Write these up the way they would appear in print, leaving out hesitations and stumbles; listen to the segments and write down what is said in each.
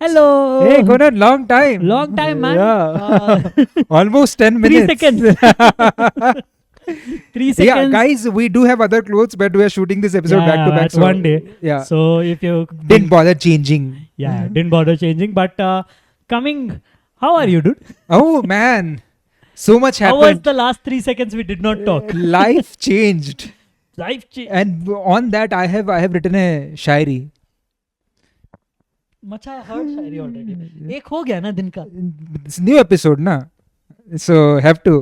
Hello. Hey, Conan, long time. Long time, man. Yeah. Almost 10 minutes. 3 seconds. 3 seconds. Yeah, guys, we do have other clothes, but we are shooting this episode back to back. at one day. Yeah. So if you Didn't bother changing. didn't bother changing, but coming. How are you, dude? Oh, man. So much How was happened. the last 3 seconds we did not talk? Life changed. Life change. And on that, I have written a shairi. Much I heard Shayari already. एक हो गया ना दिन का. It's new episode, na? So, have to.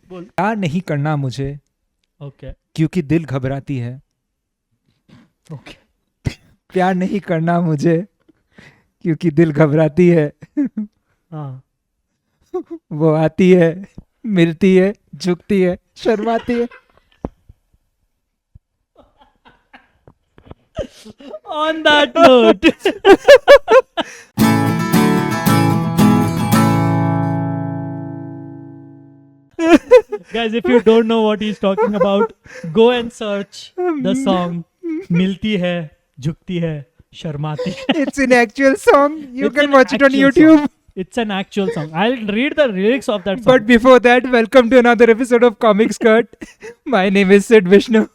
बोल. प्यार नहीं करना मुझे Okay. क्योंकि दिल घबराती है. Okay. प्यार नहीं करना मुझे क्योंकि दिल घबराती है. हाँ. वो आती है, मिलती है, झुकती है, शर्माती है. On that note. Guys, if you don't know what he's talking about, go and search the song Milti Hai, Jhukti Hai, Sharmati Hai. It's an actual song. You It's can an watch it on actual YouTube. song. It's an actual song. I'll read the lyrics of that song. But before that, welcome to another episode of Comic Skirt. My name is Sid Vishnu.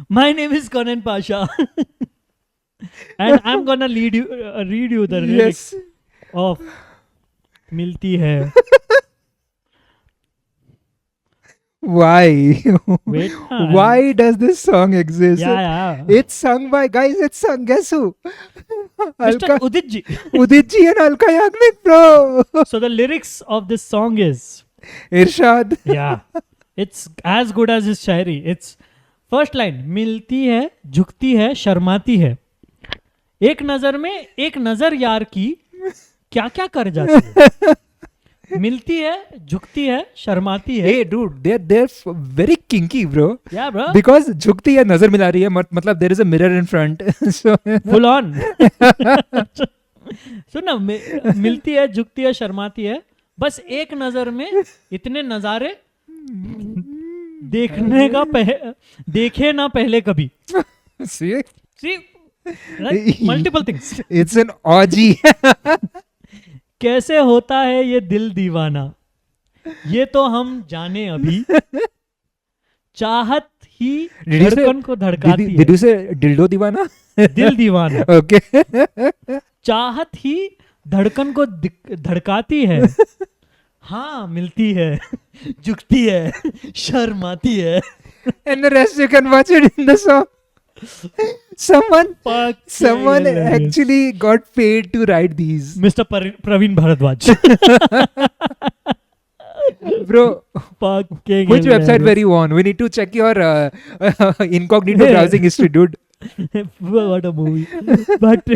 My name is Conan Pasha. And I'm gonna read you the lyrics Yes. of Milti Hai. Why? Wait. Why does this song exist? Yeah. It's sung by, guys, it's sung, guess who? Mr. Udit ji. Udit ji and Alka Yagnik, bro. So the lyrics of this song is, Irshad. yeah, it's as good as his shairi. It's first line, मिलती है, झुकती है, शर्माती है. एक नजर में एक नजर यार की क्या क्या कर जाती है. मिलती है, झुकती है, शर्माती है. Hey, dude, they're very kinky, bro. Yeah, bro. Because झुकती है, नजर मिला रही है, मतलब there is a mirror in front. So Full on. सुन ना, मिलती है, झुकती है, शर्माती है. बस एक नजर में इतने नजारे देखने का देखे ना पहले कभी. see, See, right? Multiple things. it's an orgy. कैसे होता है ये दिल दीवाना, ये तो हम जाने अभी. चाहत ही Did you say- धड़कन को धड़काती Did you say dildo दीवाना? है. दिल दीवाना. Okay. चाहत ही धड़कन को धड़काती है. हाँ, मिलती है, झुकती है, शर्माती है. And the rest you can watch it in the song. Someone actually got paid to write these. Mr. Praveen Bharadwaj. Bro, Fucking which website were hilarious. you on? We need to check your incognito browsing history, dude. What a movie. But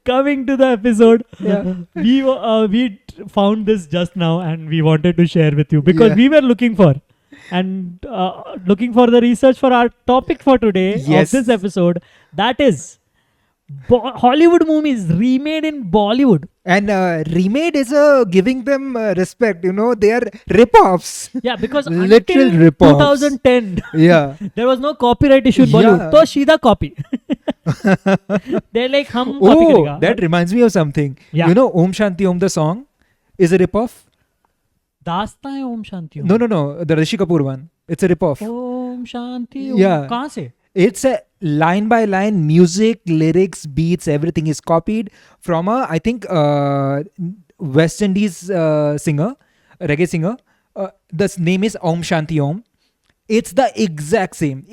coming to the episode, Yeah. we found this just now and we wanted to share with you because Yeah. we were looking for the research for our topic for today Yes. of this episode. That is Hollywood movies remade in Bollywood. And remade is giving them respect, you know, they are rip-offs. Yeah, because Literal until rip-offs. 2010 Yeah. there was no copyright issue in Bollywood. Yeah. So सीधा copy. They're like हम copy Oh, करेगा. that reminds me of something. Yeah. You know, Om Shanti Om, the song, is a rip-off? दास्तां है Om Shanti Om. No, the Rishi Kapoor one. It's a rip-off. Om Shanti Om. Yeah. कहाँ से? It's a line by line music, lyrics, beats, everything is copied from I think West Indies singer, reggae singer. The name is Om Shanti Om. It's the exact same.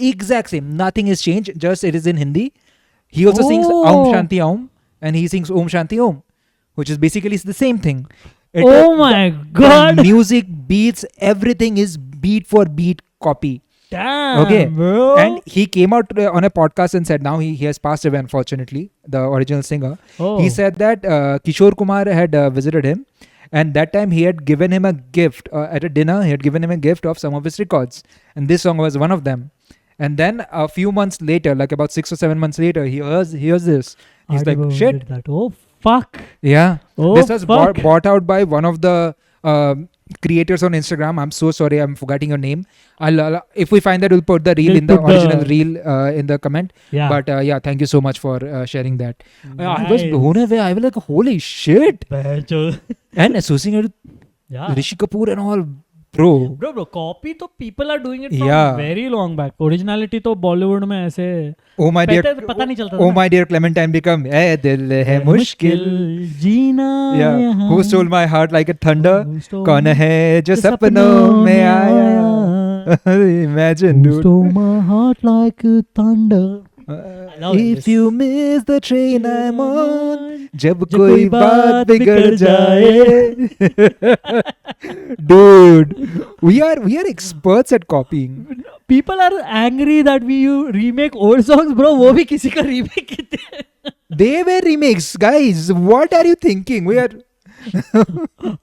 Nothing is changed. Just it is in Hindi. He also sings Om Shanti Om, and he sings Om Shanti Om, which is basically the same thing. Oh my God. The music, beats, everything is beat for beat copy. Damn, Okay. bro. And he came out on a podcast and said now he has passed away, unfortunately, the original singer. Oh. He said that Kishore Kumar had visited him, and that time he had given him a gift at a dinner. He had given him a gift of some of his records, and this song was one of them. And then a few months later, like about 6 or 7 months later, he hears this. He's like, Adibo shit. did that. Oh fuck. Yeah. Oh This was fuck. bought out by one of the creators on Instagram. I'm so sorry, I'm forgetting your name. I'll if we find that, we'll put the reel We'll in the put the- original reel in the comment. Yeah. But yeah, thank you so much for sharing that. I was Nice. blown away. I was like, holy shit! Bhaichod. And associated with Yeah. Rishi Kapoor and all, bro. Bro, copy तो people are doing it from Yeah. very long back. Originality तो Bollywood में ऐसे Oh my dear, पता नहीं चलता था oh ना। my dear Clementine become दिल है मुश्किल. जीना Yeah, यहाँ। who stole my heart like a thunder? Who stole कौन है जो जो सपनों में आया? Imagine, Who dude. stole my heart like a thunder. love If this. you miss the train I'm on, जब जब कोई बात बिगड़ जाए. Dude, we are experts at copying. People are angry that we you remake old songs, bro. वो भी किसी का remake किते हैं। They were remakes, guys. What are you thinking? We are.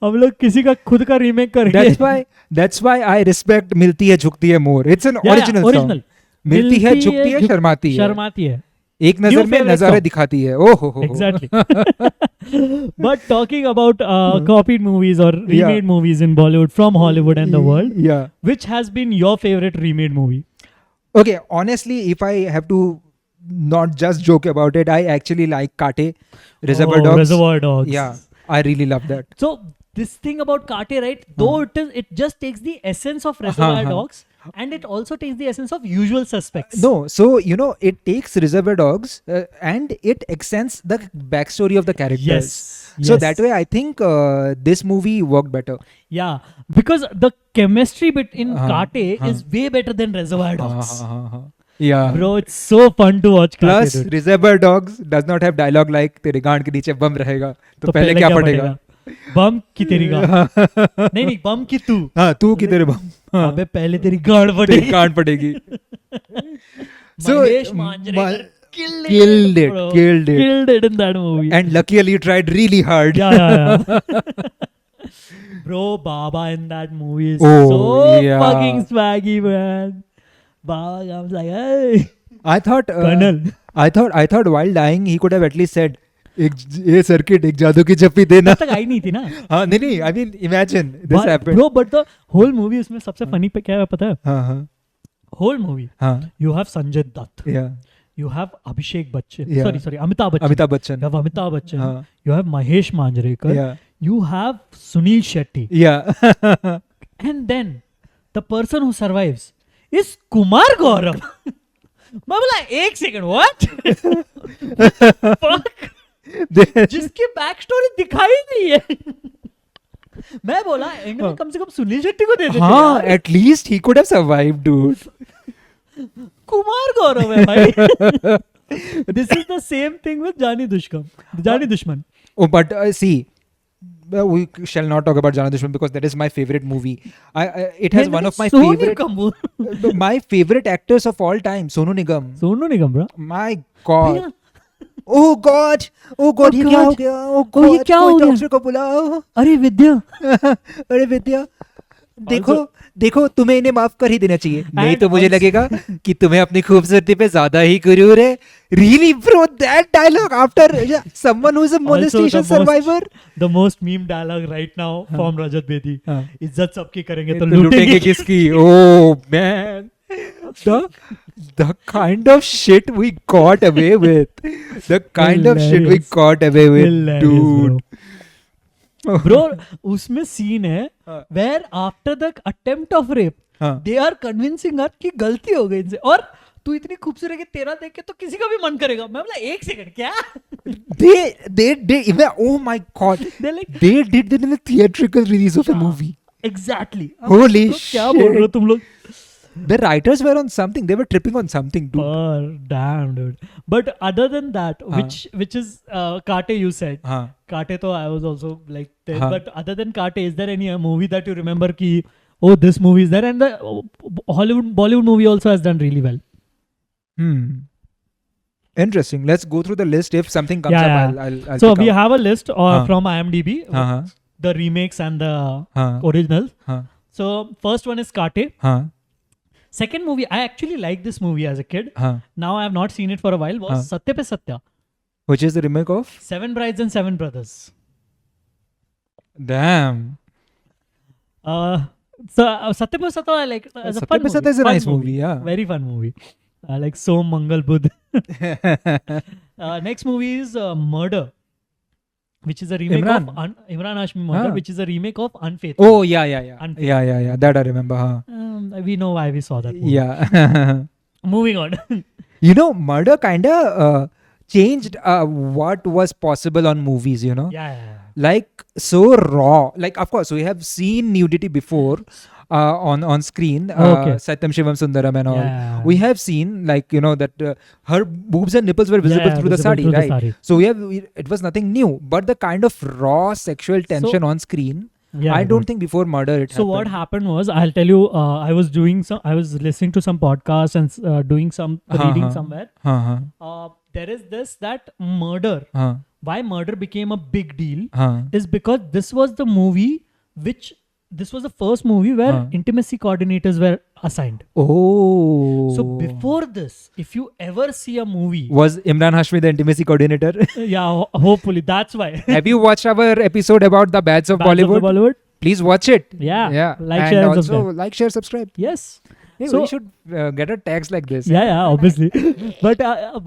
हम लोग किसी का खुद का remake करके That's why I respect मिलती है झुकती है more. It's an Yeah, original song. मिलती है झुकती है शर्माती है. शर्माती है एक नजर में favorite नजारे song. दिखाती है. Oh ho ho. exactly. But talking about copied movies or remade movies in Bollywood from Hollywood and the world, Yeah. which has been your favorite remade movie? Okay, honestly, if I have to not just joke about it, I actually like Kate, Reservoir Dogs. Reservoir Dogs. Yeah, I really love that. So this thing about Kate, right? Though it just takes the essence of Reservoir Dogs, and it also takes the essence of Usual Suspects. No, so it takes Reservoir Dogs and it extends the backstory of the characters. Yes. So yes. that way, I think this movie worked better. Yeah, because the chemistry bit in Kate uh. is way better than Reservoir Dogs. Yeah. Bro, it's so fun to watch Kate. Plus, dude. Reservoir Dogs does not have dialogue like तेरे गांड के नीचे बम रहेगा तो पहले क्या पड़ेगा. बम की तेरी गांड. नहीं बम की तू. हाँ तू की तेरे बम. हाँ, अबे पहले तेरी गांड तेरी पड़ेगी. गांड पड़ेगी. So, Mahesh Manjrekar killed it, bro. killed it. Killed it in that movie. And luckily you tried really hard. yeah. Bro, Baba in that movie is Oh, so yeah. fucking swaggy, man. Baba comes like, hey, I thought Colonel. I thought while dying he could have at least said ये circuit एक जादू की चप्पी देना. तब तक आई नहीं थी ना. हाँ नहीं I mean imagine this happened. Bro, but the whole movie उसमें सबसे funny पे क्या है पता है? हाँ Whole movie. हाँ You have Sanjay Dutt. yeah You have Abhishek Bachchan. Yeah. Sorry, Amitabh Bachchan. Amitabh Bachchan. You have Amitabh Bachchan. हाँ You have Mahesh Manjrekar. yeah You have Sunil Shetty. yeah And then the person who survives is Kumar Gaurav. मैं बोला एक second what जिसकी back story दिखाई नहीं है. मैं बोला एंड में कम से कम सुनील शेट्टी को दे देते हाँ यार. at least he could have survived dude. Kumar Gaurav है भाई. This is the same thing with जानी दुश्मन. Oh, but see, we shall not talk about Jana Dushman because that is my favorite movie. It has one of my favorite, my favorite actors of all time, Sonu Nigam. Sonu Nigam bro. My God. Oh God, ये क्या हो गया? Oh God, ये क्या हो कोई गया? Doctor को बुलाओ. अरे विद्या. अरे विद्या, देखो तुम्हें इन्हें माफ कर ही देना चाहिए. नहीं तो मुझे लगेगा कि तुम्हें अपनी खूबसूरती पे ज्यादा ही गुरूर है. Really bro, that dialogue after someone who is a molestation survivor. The most meme dialogue right now from Rajat Bedi. हाँ. इज्जत सबकी करेंगे तो तो लूटेंगे लूटेंगे किसकी. Oh man, the kind of shit we got away with. The kind of shit we Hilarious. got away with, Hilarious, dude. Bro, उसमें scene है हाँ. where after the attempt of rape हाँ. they are convincing her कि गलती हो गई इनसे और तू इतनी खूबसूरत है कि तेरा देख के तो किसी का भी मन करेगा. मैं बोला एक सेकंड क्या. They oh my God, They're like they did that in the theatrical release of a movie. exactly. Holy तो क्या बोल रहे हो तुम लोग. The writers were on something. They were tripping on something, dude. Damn dude. But other than that, which is Kate you said. हाँ. Kate तो I was also like there. हाँ. But other than Kate, is there any movie that you remember कि oh this movie is there, and the Bollywood movie also has done really well. Interesting. Let's go through the list. If something comes Yeah. up, I'll So pick we up. have a list हाँ. from IMDb, हाँ. the remakes and the हाँ. originals. हाँ. So first one is Kate. हाँ. Second movie, I actually liked this movie as a kid. हाँ. Now I have not seen it for a while. Was हाँ. Satya Pe Satya. Which is the remake of? 7 Brides and 7 Brothers. Damn. So Satyam Sato I like as a fun Satyam Sato is a fun nice movie, yeah. Very fun movie. I like Som Mangal Budh. Next movie is Murder, which is a remake Imran. of Imran Hashmi Murder, Huh. which is a remake of Unfaithful. Oh yeah. Unfaithful. Yeah. That I remember. Huh? We know why we saw that movie. Yeah. Moving on. You know, Murder kinda changed what was possible on movies. You know, yeah. like so raw. Like of course we have seen nudity before on screen. Okay. Satyam Shivam Sundaram and all. Yeah. We have seen like that her boobs and nipples were visible Yeah, through the visible sari, through the right? sari. So it was nothing new, but the kind of raw sexual tension on screen. Yeah, I it don't was. think before Murder it So happened. what happened was, I'll tell you. I was listening to some podcasts and reading Uh-huh. somewhere. Uh-huh. There is that Murder. Uh-huh. Why Murder became a big deal Uh-huh. is because this was the first movie where intimacy coordinators were assigned. Oh. So before this, if you ever see a movie, Was Imran Hashmi the intimacy coordinator? hopefully that's why. Have you watched our episode about the Bads of Bands of the Bollywood? Bollywood. Please watch it. Yeah. Like, and share, and also subscribe. like, share, subscribe. Yes. Hey, So- we should get a tags like this. Yeah, obviously. but Uh,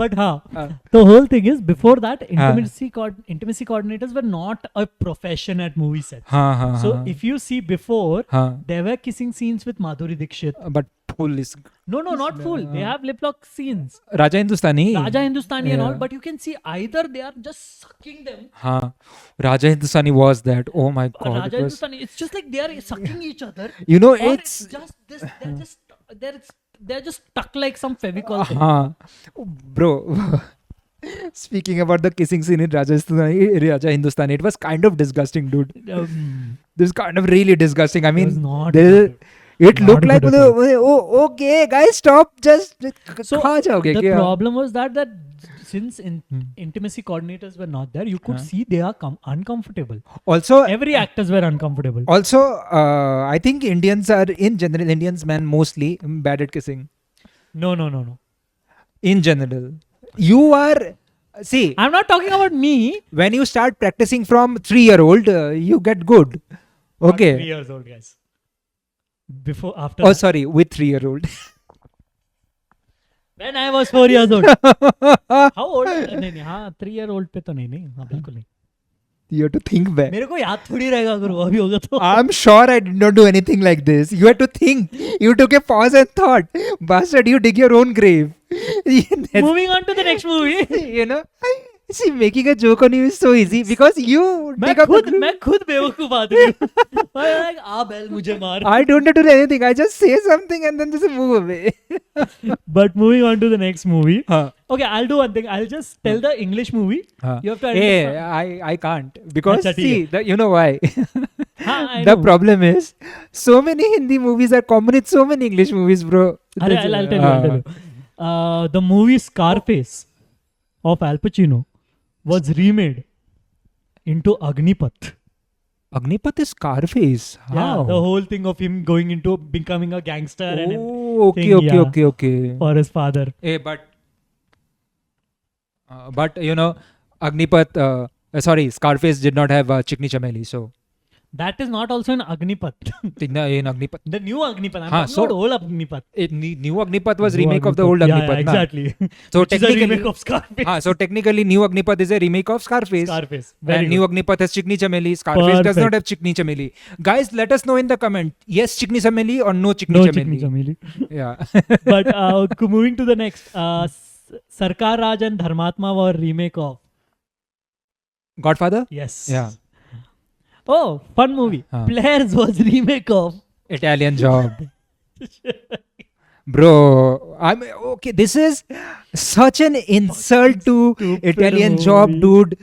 the whole thing is, before that, intimacy coordinators were not a profession at movie sets. So if you see before, there were kissing scenes with Madhuri Dixit. but full is No, not full. They have lip lock scenes. Raja Hindustani. Raja Hindustani and all, Yeah. but you can see either they are just sucking them. Raja Hindustani was that. Oh my god. Raja it was, Hindustani, it's just like they are sucking each other. you know, Or it's just this. They're just stuck like some Fevicol thing. bro. Speaking about the kissing scene in Raja Hindustani, it was kind of disgusting, dude. This is kind of really disgusting. I It was mean, not there- good. it Not looked good like, at all. oh, okay, guys, stop. Just So कहाँ जाओगे the क्या? problem was that since intimacy coordinators were not there, you could see they are uncomfortable. Also, Every actors were uncomfortable. I think Indians are in general, Indians men mostly bad at kissing. No. In general, you are. See, I'm not talking about me. when you start practicing from 3-year-old, you get good. Not Okay. 3 years old, guys. After Oh, that. sorry, with 3-year-old. When I was 4 years old. How old? नहीं, हाँ 3 year old पे तो नहीं, हाँ बिल्कुल नहीं. You have to think back. मेरे को याद थोड़ी रहेगा अगर वो अभी होगा तो. I'm sure I did not do anything like this. You had to think. You took a pause and thought. Bastard, you dig your own grave. That's- Moving on to the next movie. you know, see, making a joke on you is so easy because you मैं dig up the grave. खुद बेवकूफ आदमी हूँ. मैं like, आ बैल मुझे मार. I don't have to do anything. I just say something and then just move away. But moving on to the next movie. Huh. Okay, I'll do one thing. I'll just tell the English movie. You have to Hey, identify. I can't because Acha, see, you know why? हाँ, I The know. problem is, so many Hindi movies are common with so many English movies, bro. I'll tell you. The movie Scarface of Al Pacino was remade into Agnipath. Agnipath is Scarface. Yeah, How? the whole thing of him going into becoming a gangster and him Oh, okay, thing, yeah. okay. for his father. Hey, but you know, Agnipath. Sorry, Scarface did not have Chikni Chameli, so That is not also in Agnipath. in Agnipath. The new Agnipath. I'm हाँ, talking so- about old Agnipath. New Agnipath was New remake of the Agnipath. old Yeah, Agnipath. na? exactly. So Which is a technically, remake of Scarface. so technically, New Agnipath is a remake of Scarface. Scarface. Very And good. New Agnipath has Chikni Chameli. Scarface does not have Perfect. Chikni Chameli. Guys, let us know in the comment. Yes, Chikni Chameli or no Chikni No Chameli. Chikni Chameli. Yeah. But moving to the next. Sarkar Raj and Dharmatma were remake of. Godfather? Yes. Yeah. Oh, fun movie. Players was remake of. Italian Job. Bro, I'm okay. This is such an insult to Stupid Italian Job, movie. dude.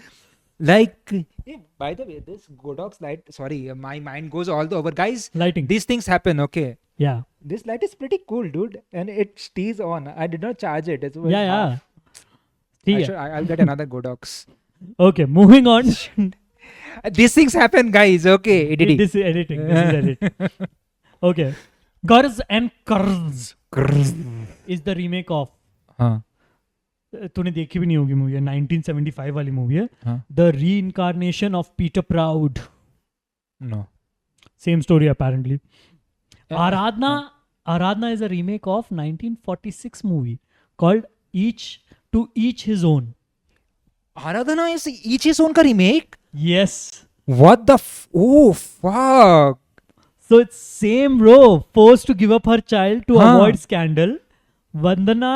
Like, hey, by the way, this Godox light. Sorry, my mind goes all over. Guys, Lighting. these things happen. Okay, Yeah. this light is pretty cool, dude, and it stays on. I did not charge it. It's Yeah. ठीक है. I'll get another Godox. Okay, moving on. These things happen, guys. Okay, editing. This is editing. This is editing. Okay. Gurz and Kurz is the remake of. हाँ. तूने देखी भी नहीं होगी movie है 1975 वाली मूवी है हाँ. The reincarnation of Peter proud No. Same story apparently. Aradhna is a remake of 1946 movie called To Each His Own. Aradhana is each his own ka remake. Yes. What the? Oh fuck! So it's same bro. Forced to give up her child to Huh. avoid scandal. Vandana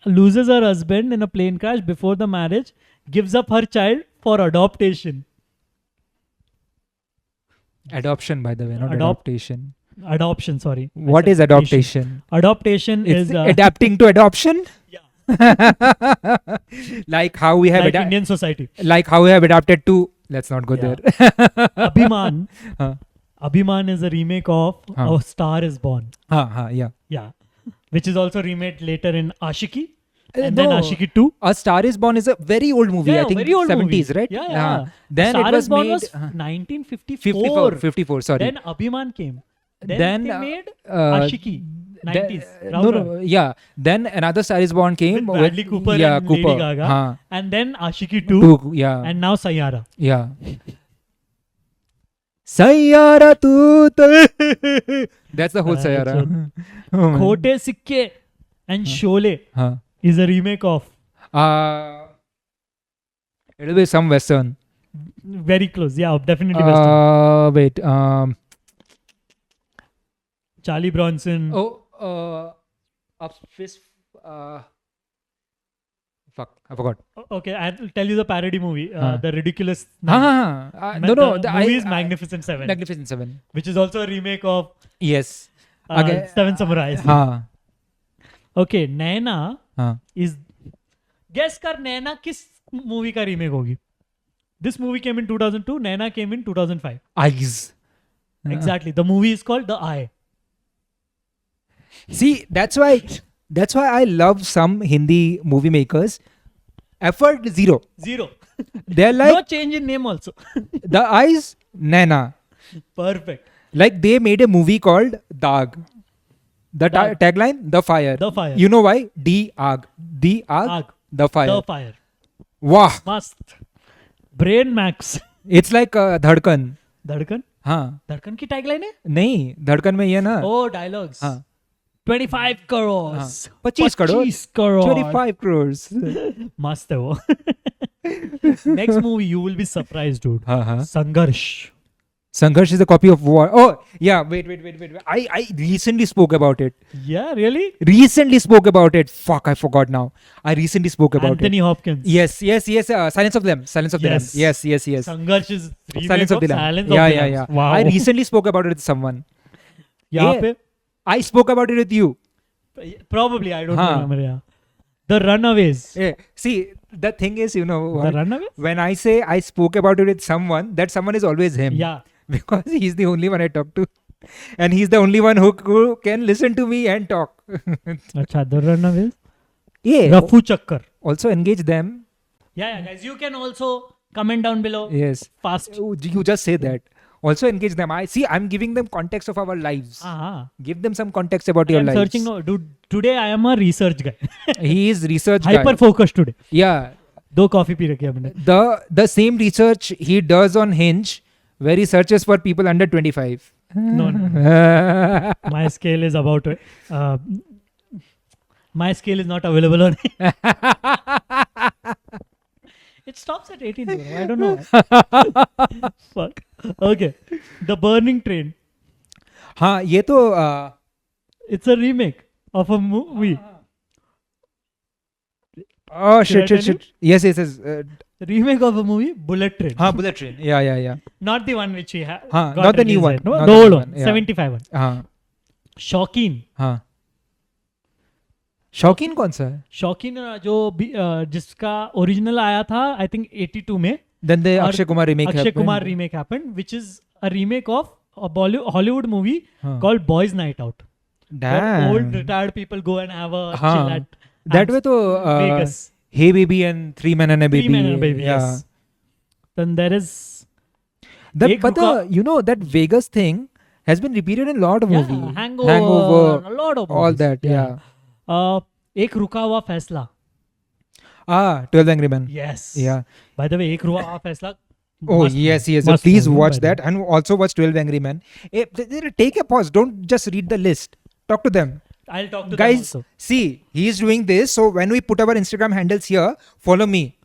loses her husband in a plane crash before the marriage. Gives up her child for adoption. Adoption, by the way, not Adopt- adaptation. Adoption, sorry. I What said is adaptation? Adoption It's is adapting to adoption. yeah, Like how we have like Indian society. like how we have adapted to. Let's not go Yeah. there. Abhiman. Huh. Abhiman is a remake of Huh. A Star Is Born. Yeah. Yeah. Which is also remade later in Ashiki. And no, then Ashiki 2. A Star Is Born is a very old movie. Yeah, I think very old 70s, movie. right? Yeah. Then Star it was Is Born made. was 1954. 54. Sorry. Then Abhiman came. Then, Then, they made uh, Ashiki. 90s. no. Yeah. Then another Star Is Born came With Bradley Cooper yeah, and Cooper. Lady Gaga. Huh. And then Ashiki 2. Two. Yeah. And now Sayara. Yeah. Sayara tu. That's the whole Sayara. Oh, man. Khote Sikke and Sholay Huh. is a remake of. It'll be some Western. Very close. Yeah, definitely Western. Wait. Charlie Bronson. Up fist. Fuck, I forgot. Okay, I'll tell you the parody movie. Huh. The Ridiculous. No. The movie is Magnificent Seven. Magnificent Seven. Which is also a remake of Yes. Okay. Seven Samurais. हाँ. Okay, Naina हाँ. is. Guess कर Naina किस movie का remake होगी? This movie came in 2002. Naina came in 2005. Eyes. Exactly. The movie is called The Eye. See, that's why I love some Hindi movie makers. Effort zero. Zero. They're like No change in name also. the eyes, Naina. Perfect. Like they made a movie called Daag. The Daag. tagline, The Fire. The Fire. You know why? Daag. Aag. The Fire. The Fire. Wow. Mast. Brain Max. It's like Dhadkan. धड़कन हाँ. धड़कन की tagline है नहीं, धड़कन में ये ना. ओ डायलॉग्स हाँ. 25 करोड़ हाँ. 25 करोड़. 25 करोड़ 25 crores. मस्त है वो next movie you will be surprised dude हाँ हाँ. संघर्ष Sangharsh is a copy of war. Oh, yeah. Wait. I recently spoke about it. या really Recently spoke about it. Fuck, I forgot now. I recently spoke about Anthony it. Hopkins Yes. Silence of them. Yes. Yes. संघर्ष is Silence of the Lambs. Silence Yeah. Wow I recently spoke about it with someone. यहाँ Yeah. पे I spoke about it with you. probably I don't हाँ. remember yeah The Runaways Yeah. See, the thing is, you know, The what? Runaways When I say I spoke about it with someone, that someone is always him. yeah Because he's the only one I talk to. And he's the only one who can listen to me and talk. अच्छा The Runaways Yeah. रफू चक्कर Also engage them. yeah guys you can also comment down below Yes. fast You just say that. Also engage them. I'm giving them context of our lives. हाँ Give them some context about your I'm lives. searching no dude today I am a research guy He is research hyper guy. focused today Yeah. दो coffee P रखी है हमने The same research he does on Hinge, where he searches for people under 25. No. My scale is about my scale is not available on it stops at 18 bro. I don't know fuck okay The Burning Train हाँ ये तो it's a remake of a movie oh Should I shit. tell Yes. remake of a movie Bullet Train हाँ Bullet Train. Yeah. not the one which we have हाँ, not the new one. no Not the the old new one one, yeah. 75 one हाँ Shaukin हाँ. शौकीन कौन सा है? शौकीन जो जिसका ओरिजिनल आया था आई थिंक 82 में Then the और Akshay Kumar remake. Akshay happened. Kumar remake happened which is a remake of a Hollywood movie हाँ. called Boys Night Out where Damn. old retired people go and have a हाँ. chill at That way तो Vegas Hey Baby and Three Men and a Baby. Three Men and a Baby Yeah. yes then there is That, एक but you know that Vegas thing has been repeated in a lot of yeah, movies. Hangover, a lot of all movies. that. Yeah. एक रुका हुआ फैसला 12 Angry Men. yes Yeah. by the way एक रुका हुआ फैसला Oh Must yes, movie. yes. Must Please movie, watch by the that and also watch 12 Angry Men. Take a pause. Don't just read the list. Talk to them, way. I'll talk to them guys. also. See, he is doing this. So when we put our Instagram handles here, follow me.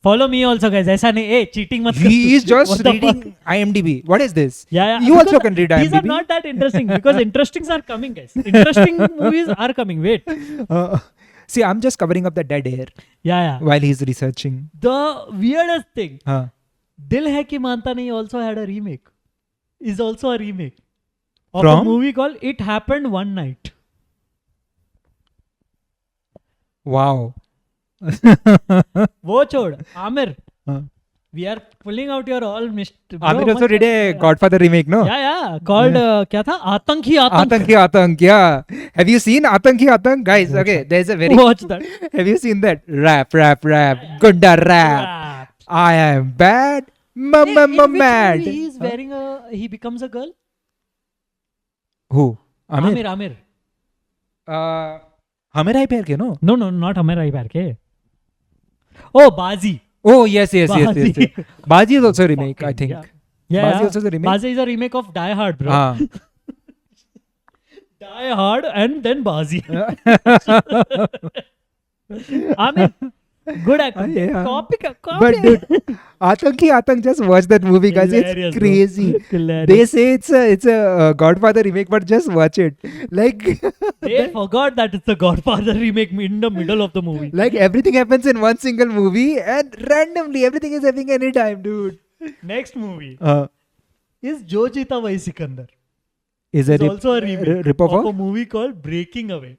Follow me also, guys. ऐसा नहीं, hey, cheating मत कर He तू. is just What the reading fuck? IMDb. What is this? Yeah. You also because can read These are IMDb. not that interesting because interestings are coming, guys. Interesting movies are coming. Wait. Uh, see, I'm just covering up the dead air Yeah. while he's researching. The weirdest thing, Huh. Dil Hai Ki Manta Nahi also had a remake. Is also a remake of a From? movie called It Happened One Night. Wow. वो छोड़, Amir. Huh. We are pulling out your all Mr. Amir also did a Godfather remake, no? Yeah. Called क्या था? Atank. Atank, yeah. Have you seen Atank? Guys, okay, there's a very... Watch that. Have you seen that? Rap. Gunda rap. I am bad. In which Mad. movie he's wearing he becomes a girl? Who? Amir? Amir. Amir I pair ke, no? No, not Amir I Parke. Oh, Bazi. Oh, yes. Bazi. Bazi is also a remake, I think. Yeah. Bazi also is a remake? Bazi is a remake of Die Hard, bro. Ah. Die Hard and then Bazi. Amir, good actor. Yeah. Copy. But dude, Atank, just watch that movie, guys. Hilarious, It's bro. crazy. Hilarious. They say it's a Godfather remake, but just watch it. Like, They forgot that it's the Godfather remake in the middle of the movie. like everything happens in one single movie, and randomly everything is happening anytime, dude. Next movie Uh, is Jo Jeeta Wahi Sikandar. is It's it also a remake rip-off of a of? movie called Breaking Away.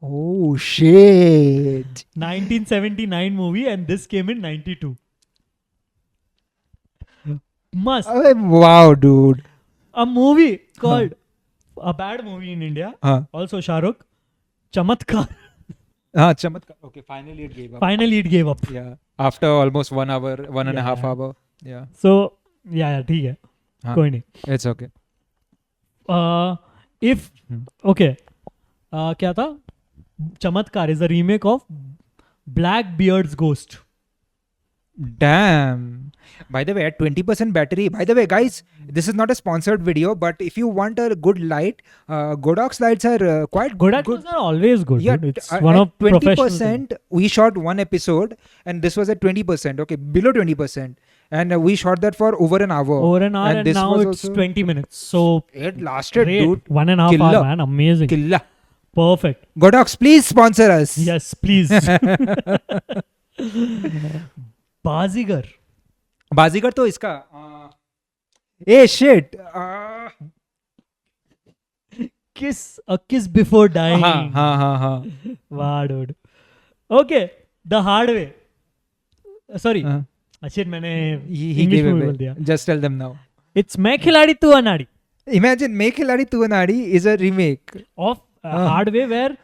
Oh shit! 1979 movie, and this came in 92. Must. Wow, dude. A movie called a bad movie in India. Also Shah Rukh. Chamatkar. Chamatkar. Okay, finally it gave up. Finally it gave up. Yeah, after almost 1 hour, one and a half Yeah. hour. Yeah, So yeah, ठीक है. हाँ. कोई नहीं. it's okay. If okay, क्या था? Chamatkar is a remake of Blackbeard's Ghost. Damn. By the way, at 20% battery. By the way, guys, this is not a sponsored video, but if you want a good light, Godox lights are quite Good actors are always good. Yeah, dude. It's at one of professional. 20%. We shot one episode, and this was at 20%. Okay, below 20%, and we shot that for over an hour. Over an hour, and this now was it's also- 20 minutes. So It lasted, great. dude. 1.5 Killer. hour, man. Amazing. Killa. Perfect. Godox, please sponsor us. Yes, please. बाजीगर. बाजीगर तो इसका ए shit किस before dying. हाँ वाह dude. Okay, The Hard Way. Sorry. Shit, मैंने he English gave movie बोल away. दिया. Just tell them now. It's मैं खिलाड़ी तू अनाड़ी Imagine Make Khiladi Tu Anadi is a remake. of Hard Way, where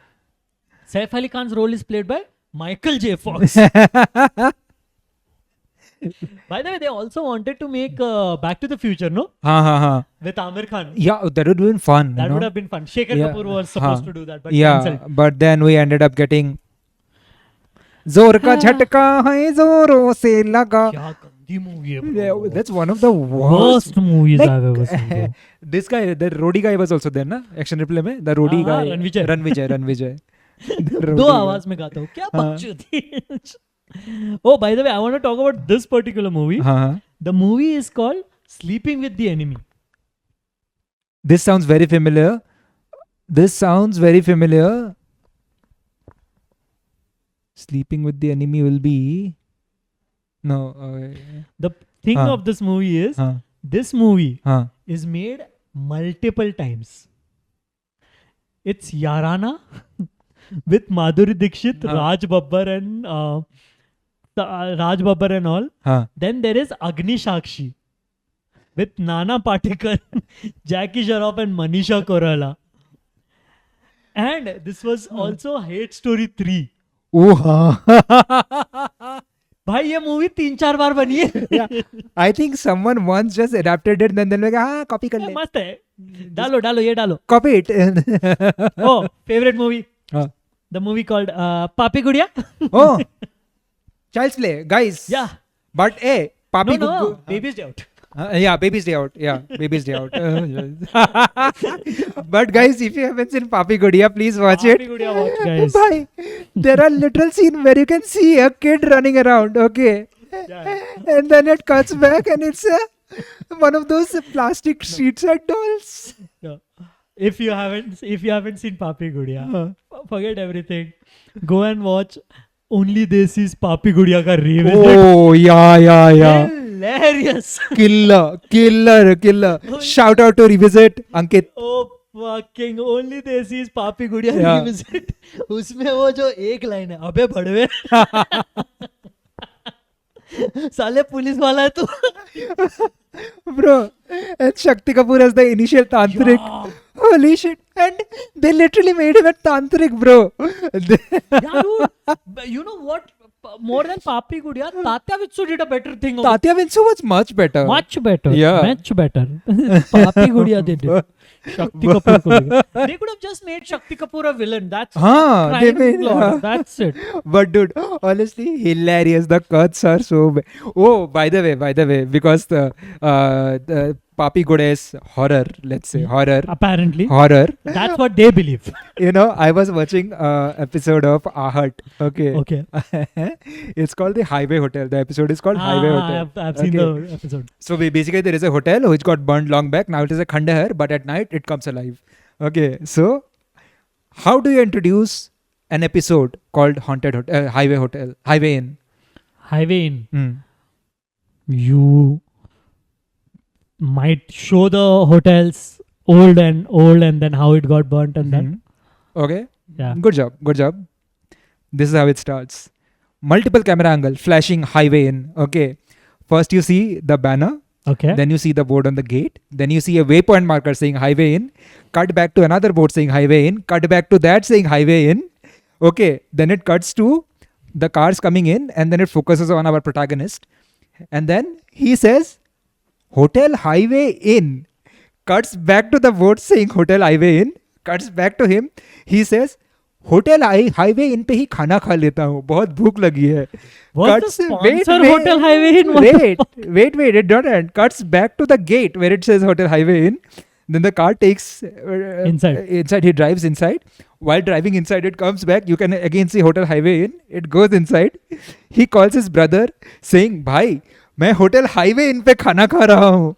Saif Ali Khan's role is played by Michael J. Fox. By the way, they also wanted to make Back to the Future, no? हाँ With Amir Khan. Yeah, that would have been fun. That you would know? have been fun. Shekhar Yeah. Kapoor was supposed to do that, but Yeah, cancelled. but then we ended up getting जोर का झटका है जोरों से लगा. क्या गंदी movie है, Yeah, bro. that's one of the Worst movies Like, I've ever seen, bro. This guy, the Rodi guy was also there, na? Action replay में the Rodi हाँ, guy. Ranvijay. Ranvijay. The Rodi दो guy. आवाज में गाता हूँ क्या हाँ. बकचोदी. Oh, by the way, I want to talk about this particular movie. हाँ. The movie is called Sleeping with the Enemy. This sounds very familiar. Sleeping with the enemy will be no. The thing हाँ. of this movie is हाँ. this movie हाँ. is made multiple times. It's Yarana with Madhuri Dixit, Raj Babbar and Raj Babbar and all. हाँ. Then there is Agni Shakshi with Nana Patekar, Jackie Shroff and Manisha Koirala. And this was also Hate Story 3. Oh, हाँ. भाई ये movie 3-4 बार बनी है. Yeah. I think someone once just adapted it, then like, हाँ, copy कर ले. मस्त है. डालो ये डालो. Copy it. Oh, favorite movie. हाँ. The movie called Papi Gudiya. Oh, Child's Play, guys. Yeah. But hey, Papi No, Gu- Baby's Day Out. yeah, Baby's Day Out. Yeah, Baby's Day Out. But guys, if you haven't seen Papi Gudiya, please watch Papi it. Gudiya watch, guys. Bhai, there are literal scenes where you can see a kid running around. Okay, Yeah. and then it cuts back, and it's one of those plastic street side dolls. Yeah. If you haven't seen Papi Gudiya, forget everything. Go and watch Only This Is Papi Gudiya ka revisit. Oh yeah. Hilarious. Killer. Shout out to Revisit Ankit. Oh fucking Only This Is Papi Gudiya Yeah. revisit. उसमें वो जो एक line है, अबे भड़वे साले police वाला है तू. Bro, and Shakti Kapoor as the initial tantric. Yeah. Holy shit. And they literally made him a tantric, bro. Yeah, dude. But you know what? More than Papi Gudiya, Tatya Vitsu did a better thing. Tatya Vinsu was much better. Much better. Yeah. Much better. Papi Gudiya they did. Shakti Kapoor ko did. They could have just made Shakti Kapoor a villain. That's They made. That's it. But dude, honestly, hilarious. The cuts are so bad. Oh, by the way, because the Papi Gudiya's horror, let's say horror. Apparently. Horror. That's what they believe. You know, I was watching episode of Ahat. Okay. Okay. It's called the Highway Hotel. The episode is called Highway Hotel. I've seen Okay. the episode. So basically, there is a hotel which got burned long back. Now it is a Khandahar, but at night it comes alive. Okay. So, how do you introduce an episode called Haunted Hotel, Highway Inn? Highway in. Hmm. You might show the hotels old and then how it got burnt and then. Okay. Yeah. Good job. This is how it starts. Multiple camera angle, flashing Highway Inn. Okay. First you see the banner. Okay. Then you see the board on the gate. Then you see a waypoint marker saying Highway Inn. Cut back to another board saying Highway Inn. Cut back to that saying Highway Inn. Okay. Then it cuts to the cars coming in and then it focuses on our protagonist. And then he says, Hotel Highway Inn. Cuts back to the board saying Hotel Highway Inn. Cuts back to him. He says, hotel highway in पे ही खाना खा लेता हूँ, बहुत भूख लगी है. What's the sponsor Hotel Highway Inn? Wait, it don't end. Cuts back to the gate where it says Hotel Highway Inn. Then the car takes inside. He drives inside. While driving inside, it comes back. You can again see Hotel Highway Inn. It goes inside. He calls his brother saying, भाई मैं hotel highway in पे खाना खा रहा हूँ.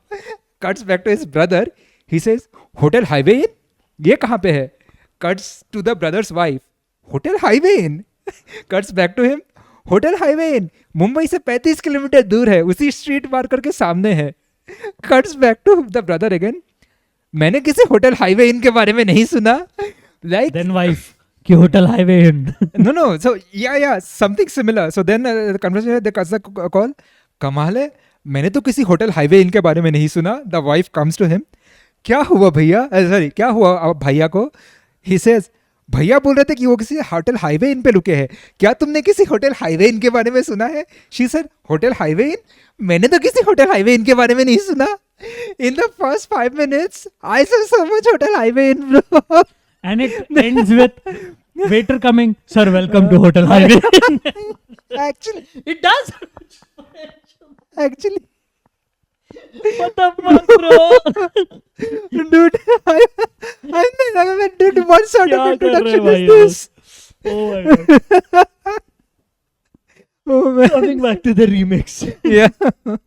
Cuts back to his brother. He says, hotel highway in ये कहाँ पे है? Cuts to the brother's wife. Hotel highway in. Cuts back to him. Hotel highway in Mumbai से 35 किलोमीटर दूर है, उसी स्ट्रीट मार्कर के सामने है. Cuts back to the brother again. मैंने किसी होटल हाईवे इन के बारे में नहीं सुना. Like then wife कि hotel highway in. no. So yeah, something similar. So then the conversation, they cuts the call. कमाल है, मैंने तो किसी होटल हाईवे इन के बारे में नहीं सुना. The wife comes to him. क्या हुआ भैया? क्या हुआ भैया को? He says, भैया बोल रहे थे कि वो किसी होटल हाईवे इन पे रुके हैं, क्या तुमने किसी होटल हाईवे इन के बारे में सुना है? She said, hotel highway in? मैंने तो किसी होटल हाईवे इन के बारे में नहीं सुना. In the first 5 minutes, I saw so much hotel highway in, bro. And it ends with waiter coming, sir, welcome to Hotel Highway. Actually, It does. actually, What the fuck, bro? dude, I mean, dude, what sort क्या of कर रहे introduction भाई is this? Oh my god. Oh man. Coming back to the remix. Yeah. The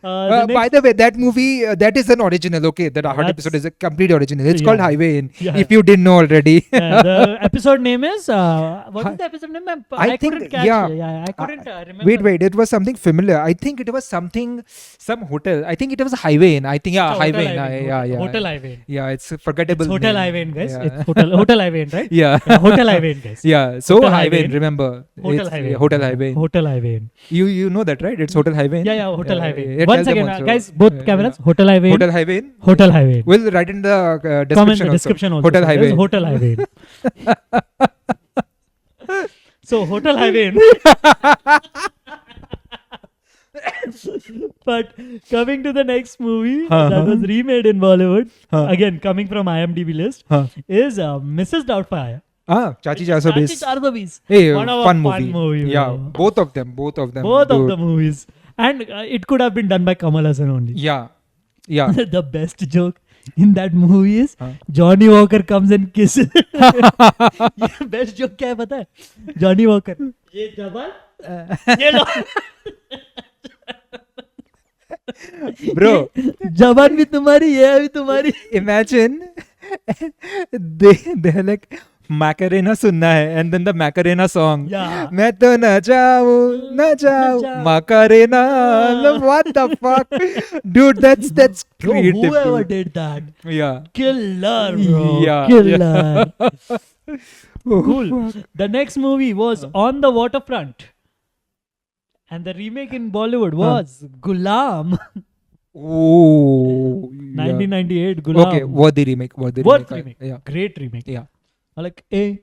By next- the way, that movie, that is an original, okay? That Ahad That's- episode is a complete original. It's called Yeah. Highway Inn, Yeah. if you didn't know already. the episode name is what is the episode name? I think- couldn't catch yeah. I couldn't remember. Wait, it was something familiar. I think it was some hotel. I think it was a Highway Inn. I think, yeah, It's a Highway Hotel Inn. Highway. Yeah. Hotel Highway Inn. Yeah, it's a forgettable. It's Hotel name. Highway Inn, guys. Yeah. It's Hotel Highway Inn, right? Yeah. Hotel Highway Inn, guys. Yeah. So Hotel Highway Highway Inn, Inn. remember? Hotel It's- Highway Inn. Hotel Highway Inn. Hotel Highway Inn. You know that, right? It's Hotel Highway Inn. Yeah, Hotel Highway Inn. Tell Once them again, also. guys, both cameras. Hotel Highway Inn. Hotel Highway Inn. Hotel Highway Inn. We'll write in the Comment description the description also. Hotel Highway There's Inn. Hotel Highway Inn. So Hotel Highway Inn. But coming to the next movie that was remade in Bollywood, again coming from IMDb list, is Mrs. Doubtfire. Chachi 420. Chachi 420. Hey, One of a fun fun movie. Yeah, bro. both of them. Both of dude. the movies. And it could have been done by Kamal Hassan only. Yeah, yeah. The best joke in that movie is Huh? Johnny Walker comes and kisses. ये best joke क्या है पता है? Johnny Walker. ये जवान ये लो Bro, जवान भी तुम्हारी ये भी तुम्हारी. imagine they're like Macarena सुनना है and then the Macarena song. Yeah. मैं तो न जाऊँ जाऊँ. Macarena. What the fuck, dude? That's Bro, creative. whoever Dude. did that, Yeah. killer, bro. Yeah, Killer. Oh, Cool. fuck. The next movie was On the Waterfront. And the remake in Bollywood was Gulam. Oh. Yeah. 1998 Gulam. Okay, worthy remake. Worthy Worth remake. remake. Yeah. Great remake. Yeah. Like, eh.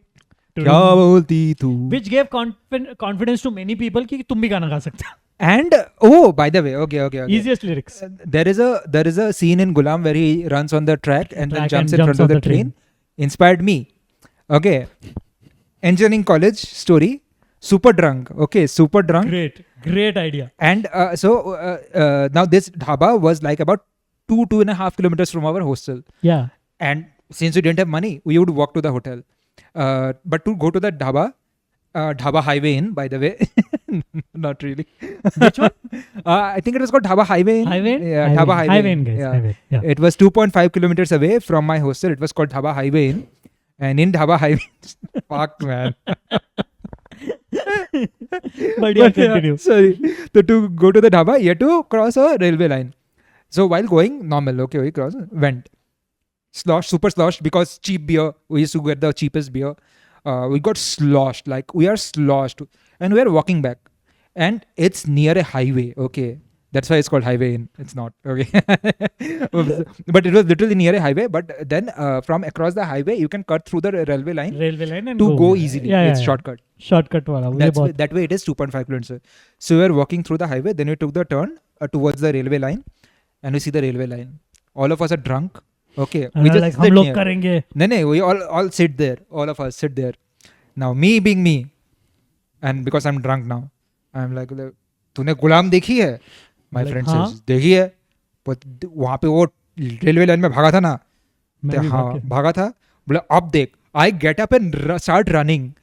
क्या बोलती तू? Which gave confidence to many people कि तुम भी गाना गा सकते हो. And oh, by the way, okay. Easiest lyrics. There is a scene in Gulam where he runs on the track and then Track jumps and in jumps front of on the the train. Inspired me. Okay. Engineering college story. Super drunk. Okay, super drunk. Great idea. And so now this dhaba was like about 2.5 kilometers from our hostel. Yeah. And since we didn't have money, we would walk to the hotel. But to go to the dhaba highway in, by the way, not really. Which one? I think it was called Dhaba Highway Inn. Highway Inn? Yeah, Dhaba Highway Highway Inn. Inn, guys. Yeah. Highway. Yeah. It was 2.5 kilometers away from my hostel. It was called Dhaba Highway Inn. And in Dhaba Highway, fuck man. But yeah, continue. Sorry. So to go to the dhaba, you had to cross a railway line. So while going, normal, okay, we cross, went. Sloshed, super sloshed, because cheap beer. We used to get the cheapest beer. We got sloshed, like we are sloshed. And we are walking back. And it's near a highway, okay. That's why it's called Highway Inn. It's not, okay. But it was literally near a highway. But then from across the highway, you can cut through the railway line Railway line and to go easily. Yeah, It's yeah. shortcut. Shortcut वाला. मुझे बहुत. That way it is 2.5 kilometers. So we were walking through the highway, then we took the turn towards the railway line, and we see the railway line. All of us are drunk. Okay, And we I'm just like sit हम लोग near. करेंगे. No, we all sit there. All of us sit there. Now me being me, and because I'm drunk now, I'm like, तूने गुलाम देखी है? My Like, friend हाँ? says, देखी है? But वहाँ पे वो रेलवे लाइन में भागा था ना? मैं भी हाँ, भाग के- भागा था. बोला अब देख. I get up and start running.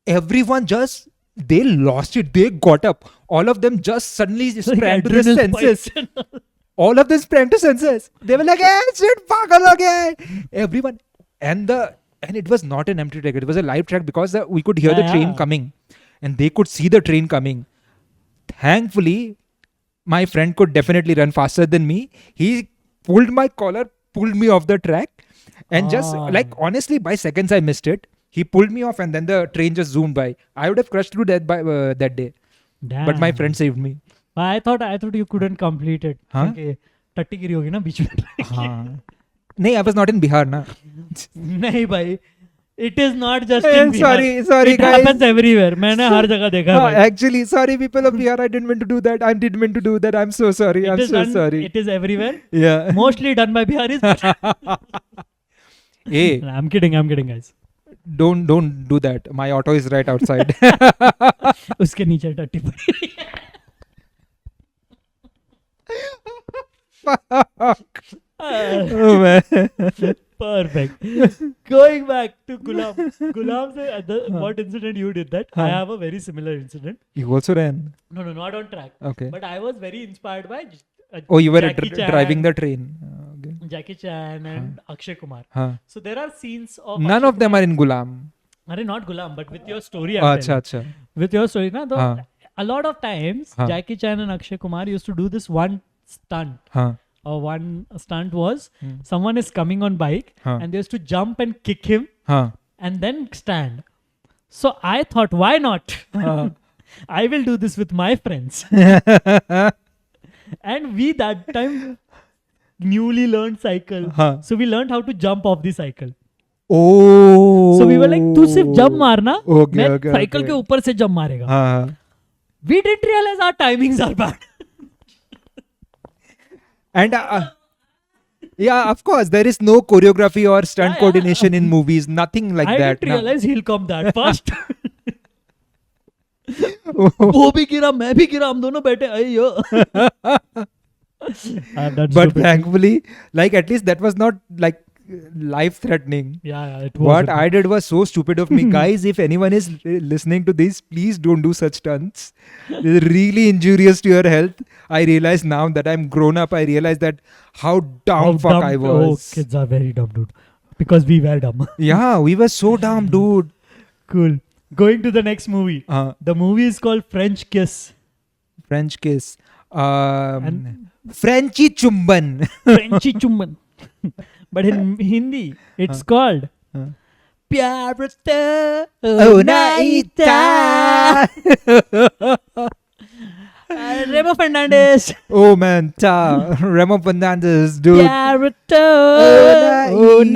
Everyone just, they lost it. They got up. All of them just suddenly sprang to their Adrenal senses. spikes. All of them sprang to senses. They were like, "Hey, shit, pagal ho gaya hai." Everyone, and it was not an empty track. It was a live track because we could hear the Yeah, train yeah. coming, and they could see the train coming. Thankfully, my friend could definitely run faster than me. He pulled my collar, pulled me off the track, and just Ah. like honestly, by seconds I missed it. He pulled me off, and then the train just zoomed by. I would have crushed to death by that day, but my Damn. friend saved me. I thought you couldn't complete it. हाँ? क्योंकि टट्टी गिरी होगी ना बीच में. हाँ. नहीं, I was not in Bihar, na. नहीं भाई. It is not just Eh, in Bihar. sorry, It guys. happens everywhere. मैंने हर जगह देखा है भाई. Actually, sorry, people of Bihar. I didn't mean to do that. I didn't mean to do that. I'm so sorry. It I'm is so done- sorry. It is everywhere. Yeah. Mostly done by Biharis. Hey, I'm kidding, guys. don't do that. My auto is right outside. उसके नीचे टट्टी पड़ी हुई है. Oh man. Perfect. Going back to Gulam. Gulam se what incident you did that? I have a very similar incident. You also ran. No, not on track. Okay. But I was very inspired by Oh, you were Jackie Chan, driving the train. Okay. Jackie Chan and Akshay Kumar. Huh. So there are scenes of None of them are in Gulam. Arey, not Gulam, but with your story. I'm Acha, telling. acha. With your story, na, Huh. a lot of times Huh. Jackie Chan and Akshay Kumar used to do this one stunt. Huh. One stunt was Hmm. someone is coming on bike Huh. and they used to jump and kick him Huh. and then stand. So I thought, why not? Huh. I will do this with my friends. And we that time newly learned cycle. Huh. So we learned how to jump off the cycle. Oh. So we were like, तू सिर्फ jump मारना, Okay, मैं okay, cycle okay. के ऊपर से jump मारेगा. Huh. We didn't realize our timings are bad. And yeah, of course, there is no choreography or stunt Yeah. coordination in movies. Nothing like I that. didn't na. realize he'll come that fast. वो भी गिरा, मैं भी गिरा, हम दोनों बैठे अयो. But thankfully, like at least that was not like life threatening. yeah, it What was. I did was so stupid of me. Guys, if anyone is listening to this, please don't do such stunts. It's really injurious to your health. I realize now that I'm grown up, I realize that how dumb fuck I was. Oh, kids are very dumb, dude. Because we were dumb. Yeah, we were so dumb, dude. Cool. Going to the next movie. The movie is called French Kiss. French Kiss. And- Frenchy Chumban. Frenchy Chumban. But in Hindi, it's called Pyar to Naita. Remo Fernandez. Oh man, Remo Fernandez, dude. Pyar to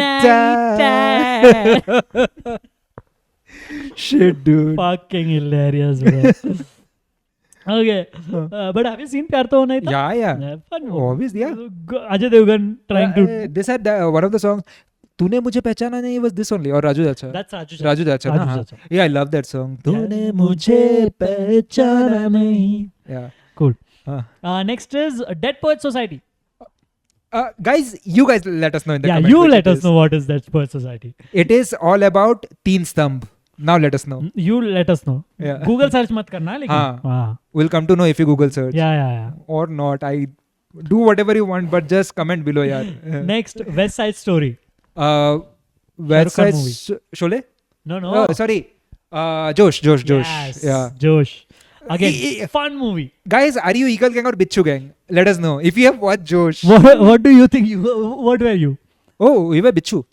Naita. Shit, dude. Fucking hilarious, bro. Okay. But have you seen Pyar to Naita? Yeah. Fun movie. Obviously, yeah. Ajay Devgan trying to. They said that one of the songs, तूने मुझे पहचाना नहीं, was this only, or Raju Dacha. That's Raju. Raju Dacha, Raju na? Dacha. Yeah, I love that song. तूने मुझे पहचाना नहीं. Yeah. Cool. Uh, Next is Dead Poets Society. guys, you guys let us know in the Yeah, comments. you which let it us is. know what is Dead Poets Society. It is all about Teen Stump. Now let us know. You let us know. Yeah. Google search मत करना लेकिन. हाँ. We'll come to know if you Google search Yeah. or not. I do whatever you want, but just comment below, yaar. Next, West Side Story. West Khan Side movie. Sholay? No. Oh, sorry. Josh. Yes. Yeah. Josh. Again, fun movie. Guys, are you Eagle Gang or Bichu Gang? Let us know. If you have watched Josh. What do you think? What were you? Oh, we were Bichu.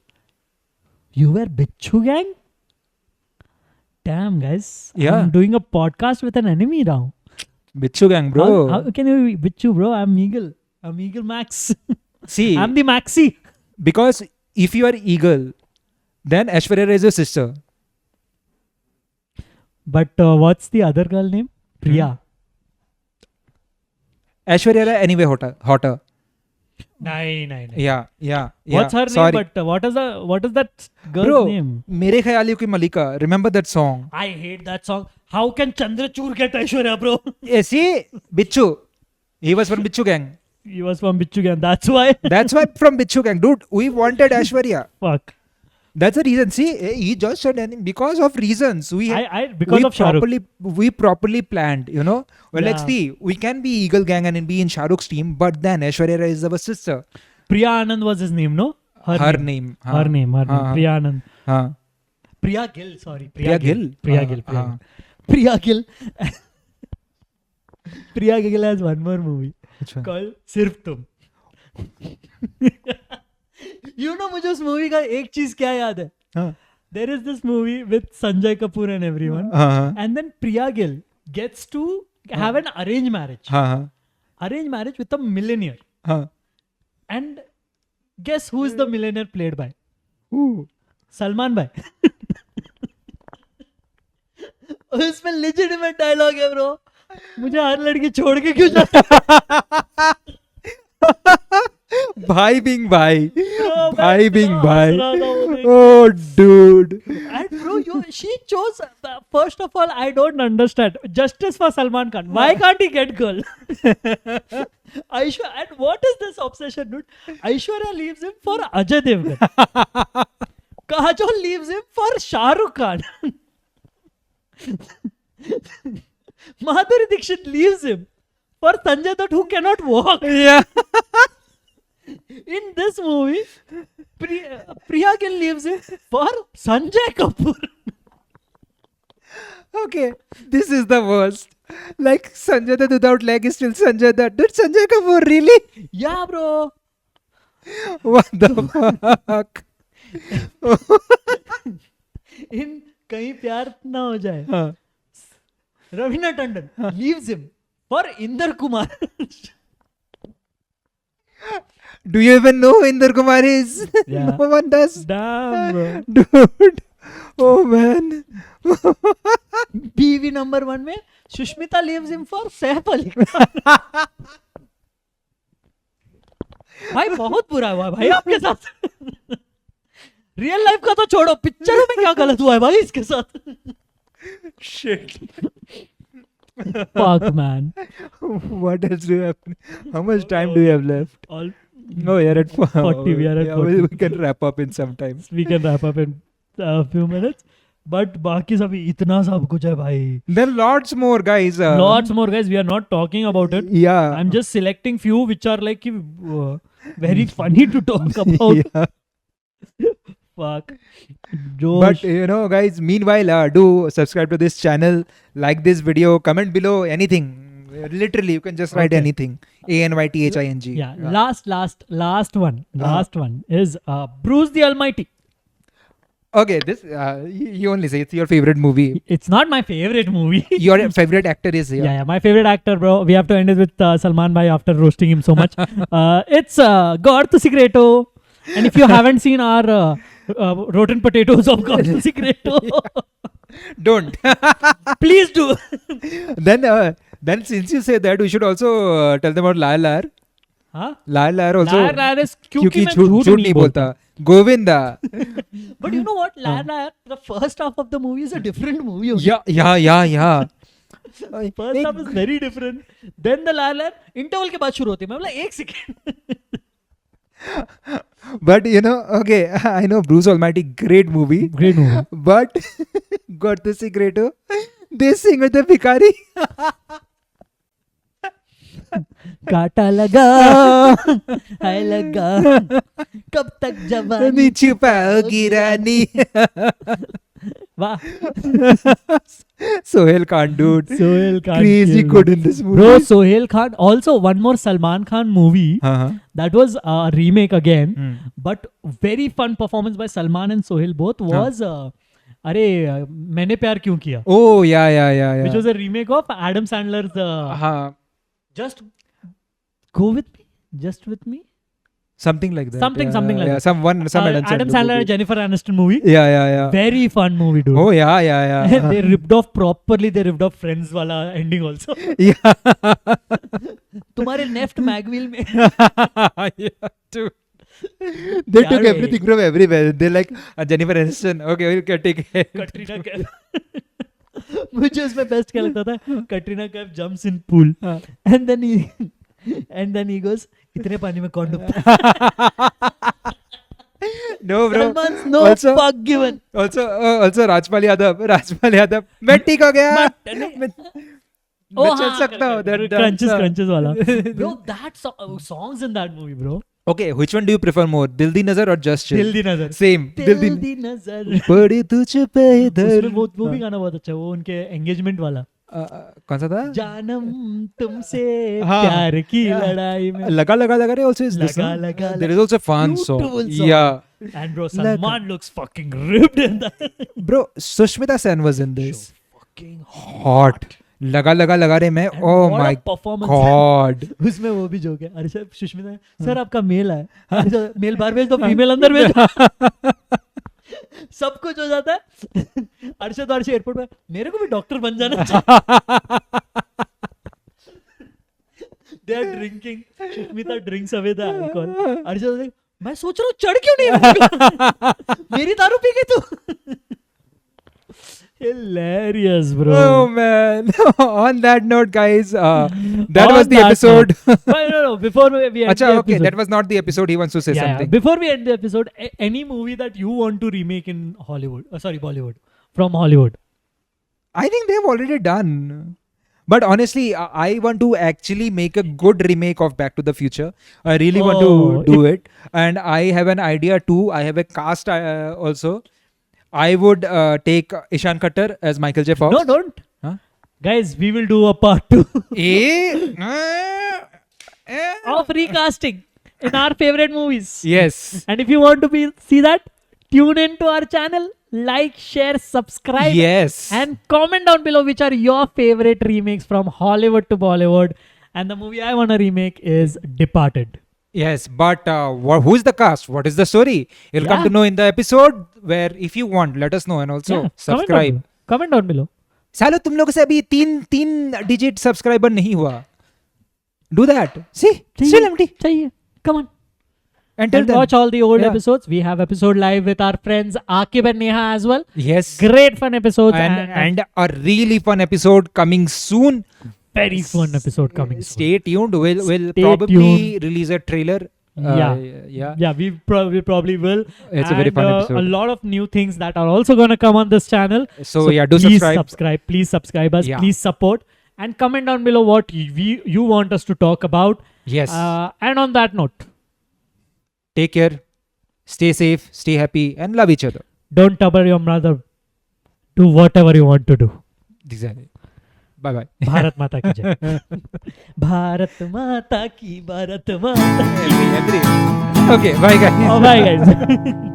You were Bichu Gang? Damn, guys. Yeah. I'm doing a podcast with an enemy now. Bichu Gang, bro. How can you be Bichu, bro? I'm Eagle. I'm Eagle Max. See, I'm the Maxi. because if you are Eagle, then Aishwarya Rai is your sister. But what's the other girl name? Priya. Aishwarya Rai anyway hotter. No. Yeah. What's her Sorry. name? But what is that girl's Bro, name? Mere Khayali Ki Malika. Remember that song? I hate that song. How can Chandrachur get Aishwarya, bro? See, Bichu. He was from Bichu Gang. He was from Bichu Gang. That's why. That's why from Bichu Gang. Dude, we wanted Aishwarya. Fuck. That's the reason. See, he just said because of reasons. Because of Shah Rukh. We properly planned, you know. Well, let's Yeah. see. We can be Eagle Gang and be in Shah Rukh's team, but then Aishwarya Rai is our sister. Priya Anand was his name, no? Her name. Her name. Priya Anand. Haan. Priya Gill, sorry. Priya Gill? Priya Gill. Priya Gill. Priya Gill has one more movie Which one? called Sirf Tum. You know, मुझे उस movie का एक चीज क्या याद है? हाँ. There is this movie with Sanjay Kapoor and everyone, हाँ. and then Priya Gill gets to have an arranged marriage. हाँ. Arranged marriage with a millionaire. हाँ. And guess who is the millionaire played by? Ooh. Salman भाई. उसमें legitimate dialogue है bro. मुझे हर लड़की छोड़ के क्यों जाती? Bhai being bhai. Bro, Bhai मैं being इतना bhai. हंस रहा था वो देख के. Oh, dude. And bro, she chose. First of all, I don't understand. Justice for Salman Khan. Why can't he get girl? Aishwarya, and what is this obsession, dude? Aishwarya leaves him for Ajay Devgan. Kajol leaves him for Shah Rukh Khan. Madhuri Dixit leaves him for Sanjay Dutt, who cannot walk. Yeah. In this movie, Priya Gill leaves him for Sanjay Kapoor. Okay, this is the worst. Like Sanjay Dutt without leg is still Sanjay Dutt. Did Sanjay Kapoor really? Yeah, bro. What the fuck? In कहीं प्यार ना हो जाए. हाँ. Ravina Tandon leaves him for Inder Kumar. Do you even know who Inder Kumar is? Yeah. No one does. Damn, bro. Dude. Oh man. BV number 1 में Sushmita leaves him for Saif Ali Khan. भाई बहुत बुरा हुआ है भाई आपके साथ. Real life का तो छोड़ो, पिक्चरों में क्या गलत हुआ है भाई इसके साथ. Shit. Fuck, man. What else do you have? How much time do you have left? All Oh, you're at 40, we are at 40. We can wrap up in some time. we can wrap up in a few minutes. But बाकी सभी इतना सब कुछ है भाई. There are lots more, guys. Lots more, guys. We are not talking about it. Yeah. I'm just selecting few which are like very funny to talk about. Yeah. Fuck. Josh. But guys, meanwhile, do subscribe to this channel, like this video, comment below anything. Literally, you can just write Okay. anything. ANYTHING. Yeah. Last one. Last one is Bruce the Almighty. Okay, this you only say it's your favorite movie. It's not my favorite movie. Your favorite actor is here. Yeah, my favorite actor, bro. We have to end it with Salman Bhai after roasting him so much. It's God to Secreto. And if you haven't seen our rotten potatoes of God to Secreto, Don't. please do. Then since you say that, we should also tell them about Lar Lar. Huh? Lar Lar also. Lar is क्योंकि मैं झूठ नहीं बोलता. Govinda. But you know what? Lar, the first half of the movie is a different movie. only. Yeah. First half is very different. Then the Lar interval के बाद शुरू होती है. मैं बोला एक second. But okay, I know Bruce Almighty, great movie. Great movie. But God to Secreto, they sing with the Bhikari. काटा लगा है लगा कब तक जवानी नहीं छुपाओगी रानी. वाह Sohail Khan, dude. Sohail Khan Crazy killed good it. in this movie. Bro, Sohail Khan. Also, one more Salman Khan movie Uh-huh. that was a remake again, Hmm. but very fun performance by Salman and Sohail both was अरे मैंने प्यार क्यों किया, Oh, yeah. which was a remake of Adam Sandler's हाँ. Just Go With Me, Just With Me, Something like that. Something like yeah. that. Some Adam Sandler movie. and Jennifer Aniston movie. Yeah. Very fun movie, dude. Oh, yeah. They ripped off properly. They ripped off Friends वाला ending also. Yeah. तुम्हारे left magwheel में Yeah, dude. They took यार, everything from everywhere. They like Jennifer Aniston. Okay, we'll take it. Katrina Kaif. मुझे उसमें best क्या लगता था, Katrina Kaif jumps in pool and then he goes इतने पानी में कौन डूबता है. No, bro. Salman's no Also- fuck given. Also Rajpal Yadav. मैं ठीक हो गया. मैं चल सकता हूँ. That dance. Crunches वाला. Bro, that songs in that movie, bro. Okay, which one do you prefer more? Dil Di Nazar or Just Chill? दिल दी नजर. Same. दिल दी नजर. पड़ी तुझ पे इधर. उसमें वो भी गाना बहुत अच्छा है, वो उनके एंगेजमेंट वाला. कौन सा था? जानम तुमसे हाँ. प्यार की लड़ाई में. लगा रे also is this. लगा, Huh? लगा, There is also a fun song. Beautiful song. Yeah. And bro, Salman looks fucking ripped in that. Bro, Sushmita Sen was in this. Fucking Hot. लगा रे मैं. And Oh what a my performance. God. उसमें वो भी joke है. अरे sir Sushmita sir आपका mail है. अरे सर, मेल बाहर भेज दो, फीमेल अंदर भेज दो. सब कुछ हो जाता है. अर्शद एयरपोर्ट पे मेरे को भी डॉक्टर बन जाना चाहिए. They are drinking. Sushmita drinks away the alcohol. Arshad मैं सोच रहा हूँ चढ़ क्यों नहीं. मेरी दारू पी गई तू. Hilarious, bro. Oh man. On that note, guys, that On was the that episode. No. Before we end Acha, the okay, episode. that was not the episode. He wants to say Yeah. something. Before we end the episode, any movie that you want to remake in Hollywood, Bollywood, from Hollywood. I think they've already done. But honestly, I want to actually make a good remake of Back to the Future. I really want to do it. And I have an idea too. I have a cast also. I would take Ishan Khattar as Michael J. Fox. No, don't. Huh? Guys, we will do a part 2 of recasting in our favorite movies. Yes. And if you want to see that, tune in to our channel. Like, share, subscribe. Yes. And comment down below which are your favorite remakes from Hollywood to Bollywood. And the movie I want to remake is Departed. Yes, but who's the cast? What is the story? You'll come to know in the episode where if you want, let us know and also subscribe. Comment down below. सालो तुम लोगों से अभी तीन digit subscriber नहीं हुआ. Do that. See? Still empty. चाहिए. Come on. Until and then, watch all the old yeah. episodes. We have episode live with our friends Akib and Neha as well. yes, Great fun episodes and a really fun episode coming soon. very fun episode coming soon. Stay tuned. We'll Stay probably tuned. release a trailer. Yeah. Yeah, we probably will. It's a very fun episode. A lot of new things that are also going to come on this channel. So yeah, do please subscribe. Please subscribe us. Yeah. Please support and comment down below what you want us to talk about. Yes. And on that note, Take care. Stay safe. Stay happy, and love each other. don't trouble your mother. Do whatever you want to do. Exactly. Bye bye. Bharat माता की जय. भारत माता की. Agree. Okay. Bye guys. Oh, bye guys.